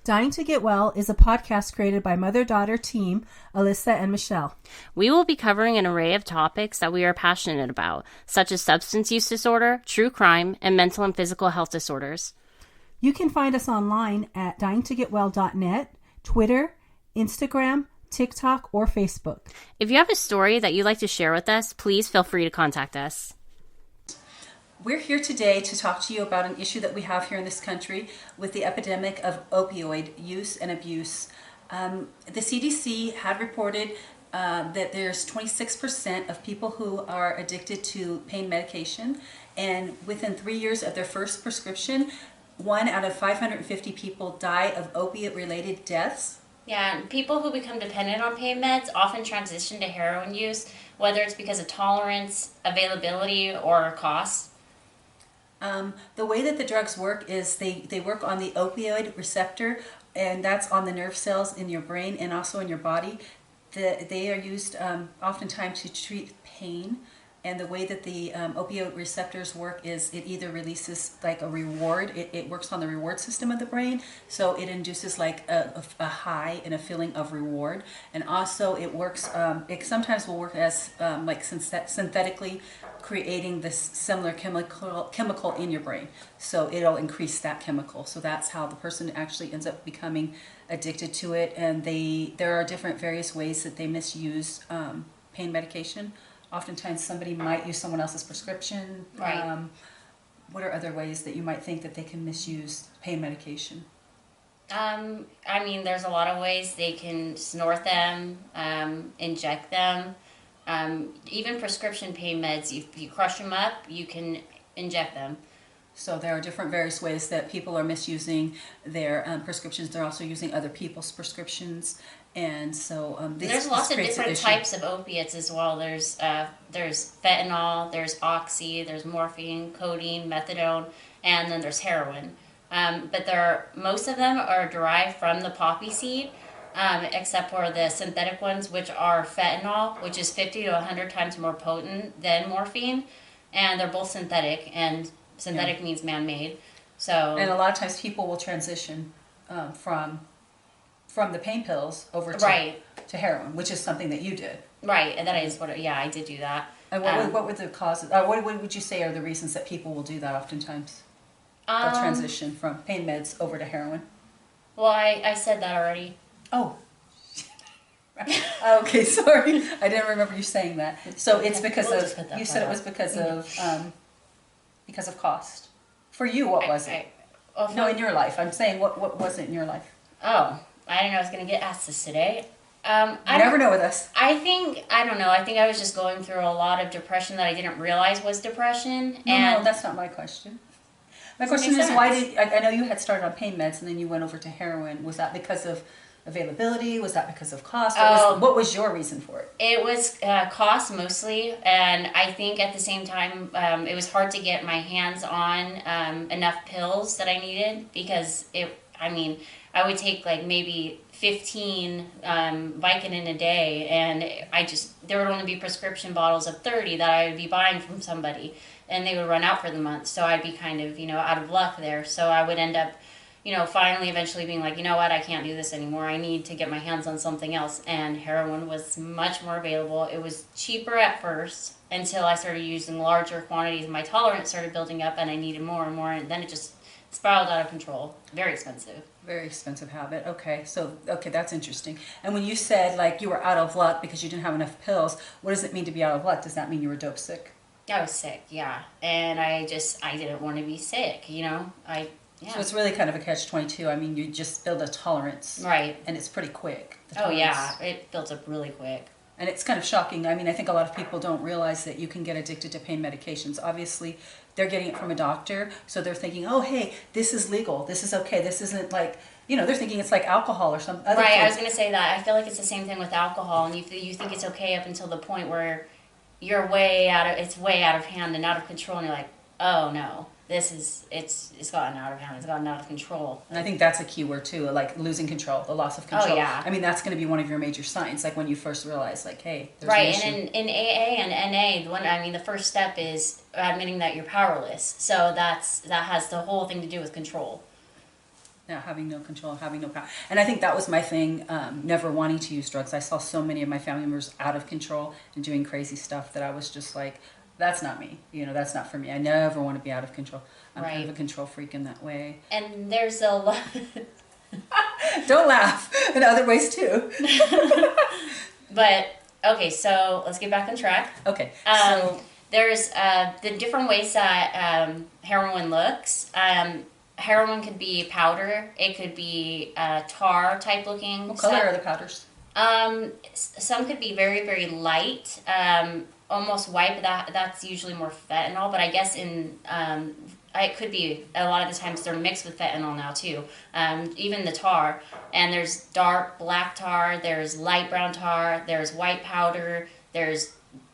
Dying to Get Well is a podcast created by mother-daughter team, Alyssa and Michelle. We will be covering an array of topics that we are passionate about, such as substance use disorder, true crime, and mental and physical health disorders. You can find us online at dyingtogetwell.net, Twitter, Instagram, TikTok, or Facebook. If you have a story that you'd like to share with us, please feel free to contact us. We're here today to talk to you about an issue that we have here in this country with the epidemic of opioid use and abuse. The CDC had reported that there's 26% of people who are addicted to pain medication, and within 3 years of their first prescription, 1 out of 550 people die of opiate-related deaths. Yeah, and people who become dependent on pain meds often transition to heroin use, whether it's because of tolerance, availability, or cost. The way that the drugs work is they work on the opioid receptor, and that's on the nerve cells in your brain and also in your body. They are used oftentimes to treat pain, and the way that the opioid receptors work is it either releases like a reward, it works on the reward system of the brain, so it induces like a high and a feeling of reward, and also it works, it sometimes will work as like synthetically creating this similar chemical in your brain, so it'll increase that chemical. So that's how the person actually ends up becoming addicted to it. And there are different various ways that they misuse pain medication. Oftentimes somebody might use someone else's prescription. Right. What are other ways that you might think that they can misuse pain medication? I mean, there's a lot of ways. They can snort them, inject them. Even prescription pain meds, if you crush them up, you can inject them. So there are different various ways that people are misusing their prescriptions. They're also using other people's prescriptions. And so there's lots of different types of opiates as well. There's fentanyl, there's oxy, there's morphine, codeine, methadone, and then there's heroin. But most of them are derived from the poppy seed, except for the synthetic ones, which are fentanyl, which is 50 to 100 times more potent than morphine, and they're both synthetic, and synthetic means man-made. So, and a lot of times people will transition from the pain pills over to heroin, which is something that you did. Right, and that is I did do that. And what were the causes? What would you say are the reasons that people will do that oftentimes? They'll transition from pain meds over to heroin. Well, I said that already. Oh. Okay, sorry. I didn't remember you saying that. So it's because you said it was because of cost. For you, what was it? No, in your life. I'm saying what was it in your life? Oh, I didn't know I was going to get asked this today. You never know with us. I don't know. I think I was just going through a lot of depression that I didn't realize was depression. No, that's not my question. My question is, I know you had started on pain meds and then you went over to heroin. Was that because of availability? Was that because of cost? What was your reason for it? It was cost mostly, and I think at the same time it was hard to get my hands on enough pills that I needed, because I would take like maybe 15 Vicodin a day, and there would only be prescription bottles of 30 that I would be buying from somebody, and they would run out for the month, so I'd be kind of, out of luck there. So I would end up, finally eventually being like, you know what, I can't do this anymore. I need to get my hands on something else, and heroin was much more available. It was cheaper at first until I started using larger quantities, and my tolerance started building up, and I needed more and more, and then it just spiraled out of control. Very expensive. Very expensive habit. Okay, that's interesting. And when you said like you were out of luck because you didn't have enough pills, what does it mean to be out of luck? Does that mean you were dope sick? I was sick, yeah. And I didn't want to be sick, So it's really kind of a catch-22. I mean, you just build a tolerance. Right. And it's pretty quick. Oh, yeah. It builds up really quick. And it's kind of shocking. I mean, I think a lot of people don't realize that you can get addicted to pain medications. Obviously, they're getting it from a doctor, so they're thinking, oh, hey, this is legal. This is okay. This isn't like, they're thinking it's like alcohol or some other Right, thing. I was going to say that. I feel like it's the same thing with alcohol, and you think it's okay up until the point where you're it's way out of hand and out of control, and you're like, oh, no. It's gotten out of hand. It's gotten out of control. And I think that's a key word too, like losing control, the loss of control. Oh, yeah. I mean, that's going to be one of your major signs, like when you first realize, like, hey, there's right. an issue. And in AA and NA, the first step is admitting that you're powerless. So that has the whole thing to do with control. Yeah, having no control, having no power. And I think that was my thing, never wanting to use drugs. I saw so many of my family members out of control and doing crazy stuff that I was just like, that's not me. That's not for me. I never want to be out of control. I'm kind of a control freak in that way. And there's a lot... Don't laugh. In other ways too. But, okay, so let's get back on track. Okay. So there's the different ways that heroin looks. Heroin could be powder. It could be tar type looking. What color are the powders? Some could be very, very light, almost white, but that's usually more fentanyl. But I guess it could be, a lot of the times they're mixed with fentanyl now too. Even the tar. And there's dark black tar, there's light brown tar, there's white powder, there's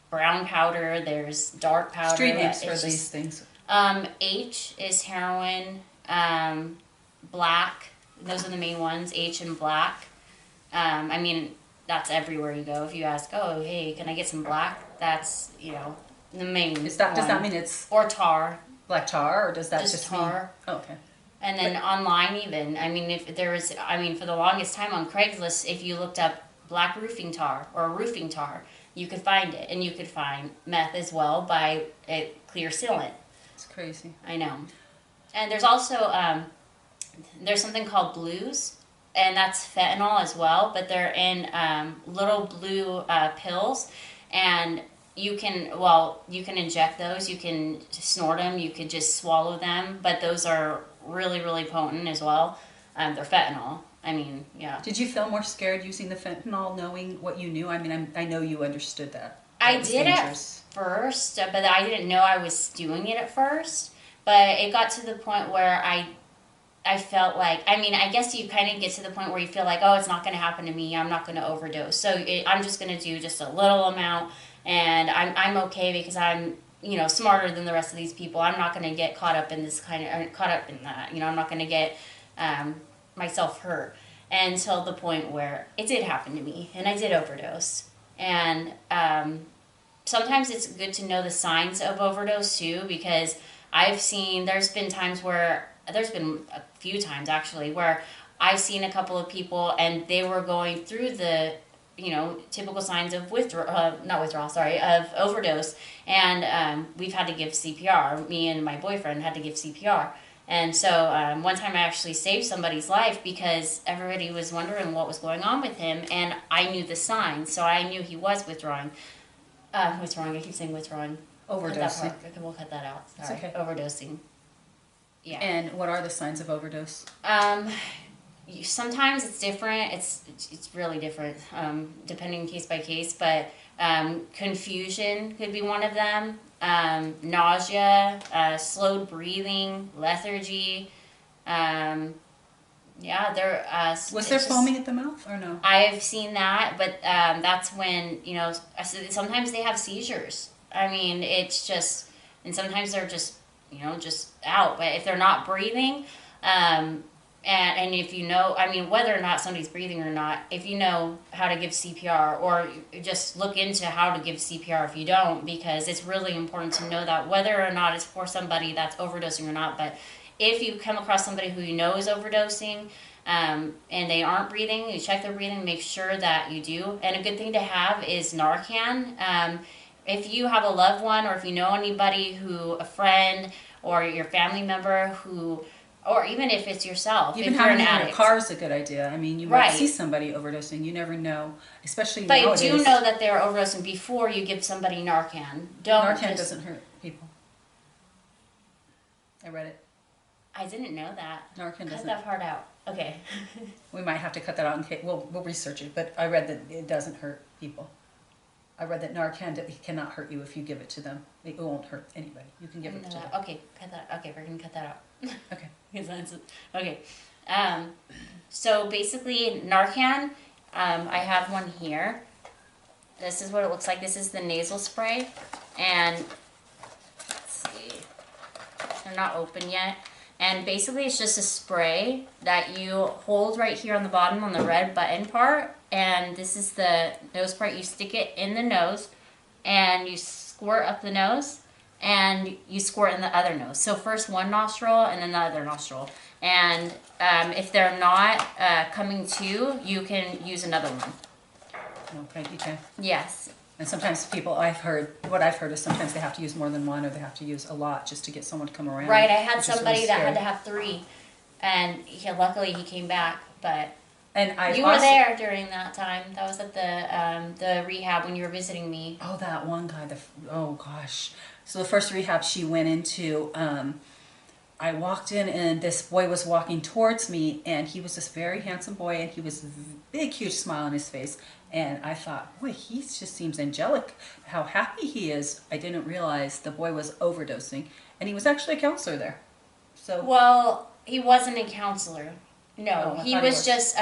brown powder, there's dark powder. Street names for these things. H is heroin. Black, those are the main ones, H and black. I mean, that's everywhere you go. If you ask, oh, hey, can I get some black? That's, the main Does that mean it's... Or tar. Black tar, or does that just tar? Mean... Oh, okay. And then online even, I mean, if there was, for the longest time on Craigslist, if you looked up black roofing tar or roofing tar, you could find it. And you could find meth as well by a clear sealant. It's crazy. I know. And there's also, there's something called blues, and that's fentanyl as well, but they're in little blue pills, and you can inject those, you can snort them, you could just swallow them, but those are really, really potent as well. They're fentanyl. I mean, yeah. Did you feel more scared using the fentanyl knowing what you knew? I mean, I know you understood that. I did at first, but I didn't know I was doing it at first. But it got to the point where I felt like, I guess you kind of get to the point where you feel like, oh, it's not going to happen to me. I'm not going to overdose. So I'm just going to do just a little amount, and I'm okay because I'm, smarter than the rest of these people. I'm not going to get caught up in that. I'm not going to get myself hurt until the point where it did happen to me, and I did overdose. And sometimes it's good to know the signs of overdose too, because there's been a few times actually where I've seen a couple of people and they were going through the, typical signs of of overdose. And we've had to give CPR. Me and my boyfriend had to give CPR. And so one time I actually saved somebody's life because everybody was wondering what was going on with him, and I knew the signs, so I knew he was withdrawing. I keep saying withdrawing. Overdosing. We'll cut that out. Sorry. It's okay. Overdosing. Yeah. And what are the signs of overdose? Sometimes it's different. It's really different, depending case by case. But confusion could be one of them. Nausea, slowed breathing, lethargy. Was there foaming at the mouth or no? I've seen that, but that's when sometimes they have seizures. It's just, and sometimes they're just, just out. But if they're not breathing, and if whether or not somebody's breathing or not, if you know how to give CPR, or just look into how to give CPR if you don't, because it's really important to know that whether or not it's for somebody that's overdosing or not. But if you come across somebody who you know is overdosing, and they aren't breathing, you check their breathing, make sure that you do. And a good thing to have is Narcan. If you have a loved one, or if you know anybody a friend or your family member or even if it's yourself, even if you're an addict. addict. A car is a good idea. You might see somebody overdosing. You never know, especially nowadays. But you do know that they're overdosing before you give somebody Narcan. Narcan doesn't hurt people. I read it. I didn't know that. Narcan doesn't. Cut that part out. Okay. We might have to cut that out in case we'll research it. But I read that it doesn't hurt people. I read that Narcan cannot hurt you if you give it to them. It won't hurt anybody. You can give it to them. Okay, cut that. Okay, we're gonna cut that out. Okay. Okay. So basically, Narcan. I have one here. This is what it looks like. This is the nasal spray, and let's see. They're not open yet. And basically, it's just a spray that you hold right here on the bottom on the red button part. And this is the nose part. You stick it in the nose, and you squirt up the nose, and you squirt in the other nose. So first one nostril, and then the other nostril. And if they're not coming to, you can use another one. Okay, you can. Yes. And sometimes people, what I've heard is sometimes they have to use more than one, or they have to use a lot just to get someone to come around. Right, I had which is really somebody that had scary. to have 3, and luckily he came back. But And you were there during that time. That was at the rehab when you were visiting me. Oh, that one guy. Oh gosh. So the first rehab she went into, I walked in and this boy was walking towards me, and he was this very handsome boy, and he was big, huge smile on his face. And I thought, boy, he just seems angelic. How happy he is. I didn't realize the boy was overdosing, and he was actually a counselor there. So Well, he wasn't a counselor. No, Oh, I he thought was just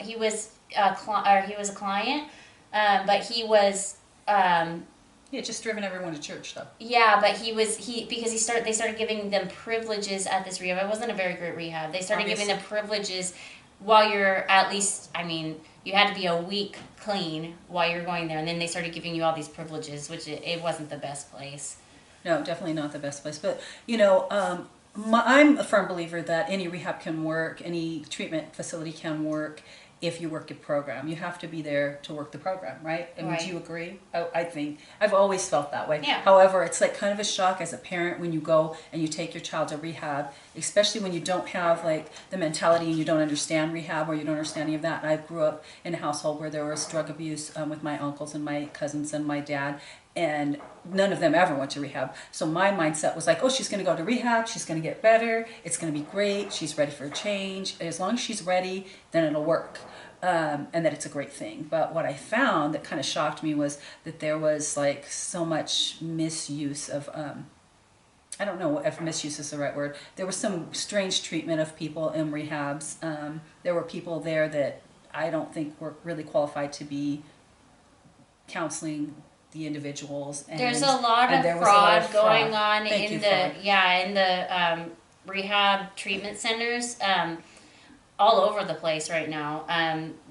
he was he was a client, but he was he had just driven everyone to church, though. yeah, but because they started giving them privileges at this rehab. It wasn't a very great rehab. They started giving them privileges while you're at least, I mean, you had to be a week clean while you're going there, and then they started giving you all these privileges, which it wasn't the best place. No, definitely not the best place. But, you know, I'm a firm believer that any rehab can work, any treatment facility can work if you work a program. You have to be there to work the program, right? I mean, Right. do you agree? I think. I've always felt that way. Yeah. However, it's like kind of a shock as a parent when you go and you take your child to rehab, especially when you don't have like the mentality and you don't understand rehab or you don't understand any of that. And I grew up in a household where there was drug abuse with my uncles and my cousins and my dad, and none of them ever went to rehab. So my mindset was like, oh, she's going to go to rehab, she's going to get better, it's going to be great, she's ready for a change. As long as she's ready, then it'll work. And that it's a great thing. But what I found that kind of shocked me was that there was like so much misuse of, I don't know if misuse is the right word. There was some strange treatment of people in rehabs. There were people there that I don't think were really qualified to be counseling the individuals. And, There's a lot and of there was a lot fraud of going fraud. on Thank you, in fraud. the rehab treatment centers. All over the place right now.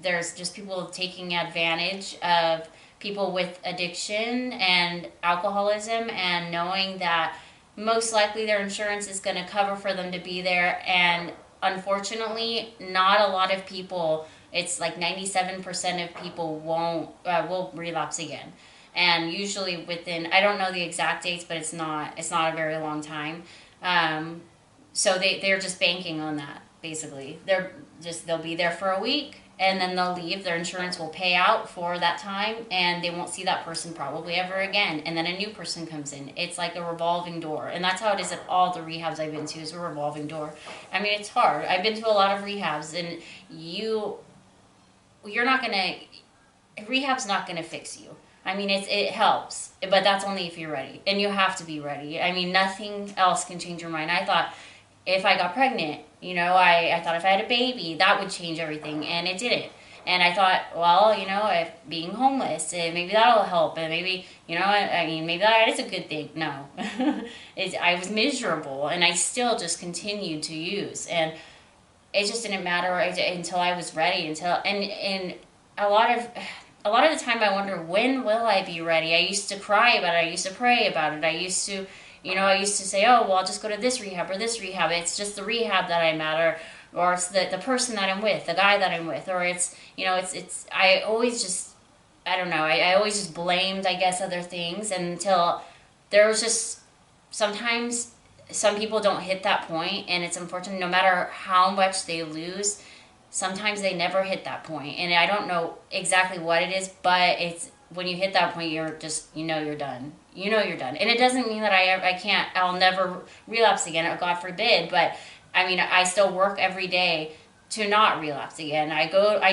There's just people taking advantage of people with addiction and alcoholism, and knowing that most likely their insurance is going to cover for them to be there. And unfortunately, not a lot of people, it's like 97% of people will relapse again. And usually within, I don't know the exact dates, but it's not a very long time. So they're just banking on that. Basically, they'll be there for a week and then they'll leave. Their insurance will pay out for that time, and they won't see that person probably ever again. And then a new person comes in. It's like a revolving door, and that's how it is at all the rehabs I've been to. Is a revolving door. I mean, it's hard. I've been to a lot of rehabs, and you're not gonna. Rehab's not gonna fix you. I mean, it helps, but that's only if you're ready, and you have to be ready. I mean, nothing else can change your mind. I thought if I got pregnant, I thought if I had a baby, that would change everything, and it didn't. And I thought, well, if being homeless, maybe that'll help, and maybe, I mean, maybe that is a good thing. No. I was miserable, and I still just continued to use, and it just didn't matter until I was ready, and a lot of the time I wonder, when will I be ready? I used to cry about it, I used to pray about it, I used to say, oh, well, I'll just go to this rehab or this rehab. It's just the rehab that I'm at, or it's the person that I'm with, the guy that I'm with, or it's, I always just, I don't know, I always just blamed, I guess, other things, until there was just, sometimes some people don't hit that point, and it's unfortunate, no matter how much they lose, sometimes they never hit that point. And I don't know exactly what it is, but it's, when you hit that point, you're just, you're done. You're done. And it doesn't mean that I'll never relapse again, or God forbid, but I mean, I still work every day to not relapse again. I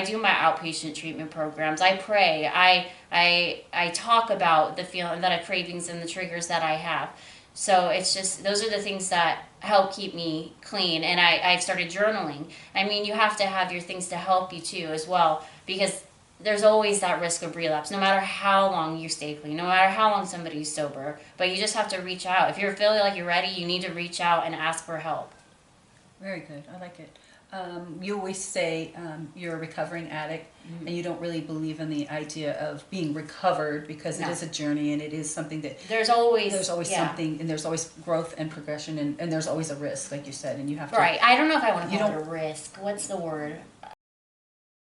do my outpatient treatment programs. I pray. I talk about the feeling, the cravings and the triggers that I have. So it's just, those are the things that help keep me clean. And I've started journaling. I mean, you have to have your things to help you too as well, because there's always that risk of relapse, no matter how long you stay clean, no matter how long somebody's sober. But you just have to reach out. If you're feeling like you're ready, you need to reach out and ask for help. Very good. I like it. You always say you're a recovering addict, and you don't really believe in the idea of being recovered because it No. is a journey and it is something that There's always yeah. something, and there's always growth and progression, and there's always a risk, like you said, and you have to. Right. I don't know if I want to You call it don't- a risk. What's the word?